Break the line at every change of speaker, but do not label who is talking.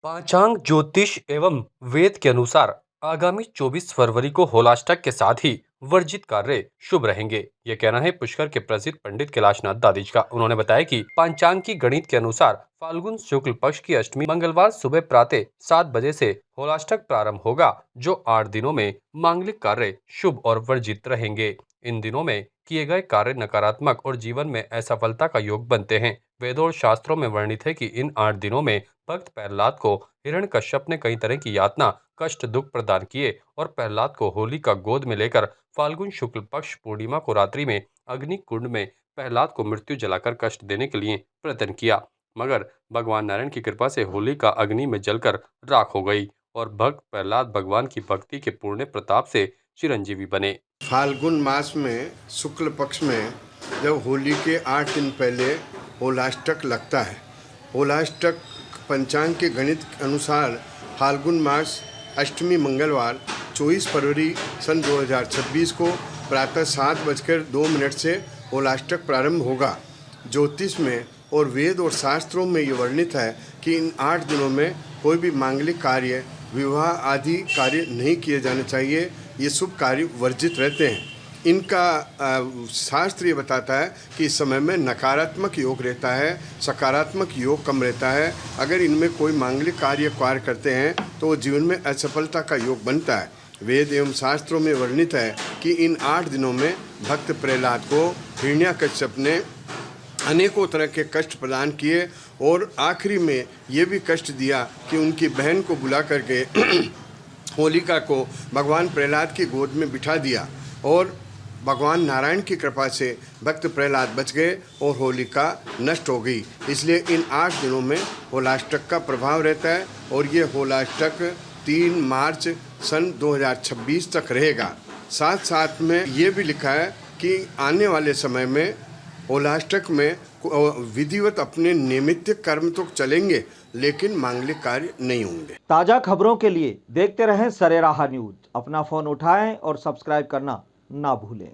पांचांग ज्योतिष एवं वेद के अनुसार आगामी 24 फरवरी को होलाष्टक के साथ ही वर्जित कार्य शुभ रहेंगे। यह कहना है पुष्कर के प्रसिद्ध पंडित कैलाशनाथ दादिज का। उन्होंने बताया कि पांचांग की गणित के अनुसार फाल्गुन शुक्ल पक्ष की अष्टमी मंगलवार सुबह प्रातः 7 बजे से होलाष्टक प्रारंभ होगा, जो 8 दिनों में मांगलिक कार्य शुभ और वर्जित रहेंगे। इन दिनों में किए गए कार्य नकारात्मक और जीवन में असफलता का योग बनते हैं। वेदों और शास्त्रों में वर्णित है कि इन 8 दिनों में भक्त प्रहलाद को हिरण्यकश्यप ने कई तरह की यातना, कष्ट, दुख प्रदान किए और प्रहलाद को होली का गोद में लेकर फाल्गुन शुक्ल पक्ष पूर्णिमा को रात्रि में अग्नि कुंड में प्रहलाद को मृत्यु जलाकर कष्ट देने के लिए प्रयत्न किया, मगर भगवान नारायण की कृपा से होली का अग्नि में जलकर राख हो गई और भक्त प्रहलाद भगवान की भक्ति के पूर्ण प्रताप से चिरंजीवी बने।
फाल्गुन मास में शुक्ल पक्ष में जब होली के 8 दिन पहले होलाष्टक लगता है। होलाष्टक पंचांग के गणित के अनुसार फाल्गुन मास अष्टमी मंगलवार 24 फरवरी सन 2026 को प्रातः 7:02 से होलाष्टक प्रारंभ होगा। ज्योतिष में और वेद और शास्त्रों में ये वर्णित है कि इन 8 दिनों में कोई भी मांगलिक कार्य, विवाह आदि कार्य नहीं किए जाने चाहिए। ये शुभ कार्य वर्जित रहते हैं। इनका शास्त्र ये बताता है कि इस समय में नकारात्मक योग रहता है, सकारात्मक योग कम रहता है। अगर इनमें कोई मांगलिक कार्य करते हैं तो वो जीवन में असफलता का योग बनता है। वेद एवं शास्त्रों में वर्णित है कि इन 8 दिनों में भक्त प्रहलाद को हिरण्यकश्यप ने अनेकों तरह के कष्ट प्रदान किए और आखिरी में ये भी कष्ट दिया कि उनकी बहन को बुला करके होलिका को भगवान प्रहलाद की गोद में बिठा दिया और भगवान नारायण की कृपा से भक्त प्रहलाद बच गए और होलिका नष्ट हो गई। इसलिए इन 8 दिनों में होलाष्टक का प्रभाव रहता है और ये होलाष्टक 3 मार्च सन 2026 तक रहेगा। साथ साथ में ये भी लिखा है कि आने वाले समय में होलाष्टक में विधिवत अपने नियमित कर्म तो चलेंगे, लेकिन मांगलिक कार्य नहीं होंगे।
ताजा खबरों के लिए देखते रहें सरेराह न्यूज। अपना फोन उठाएं और सब्सक्राइब करना ना भूलें।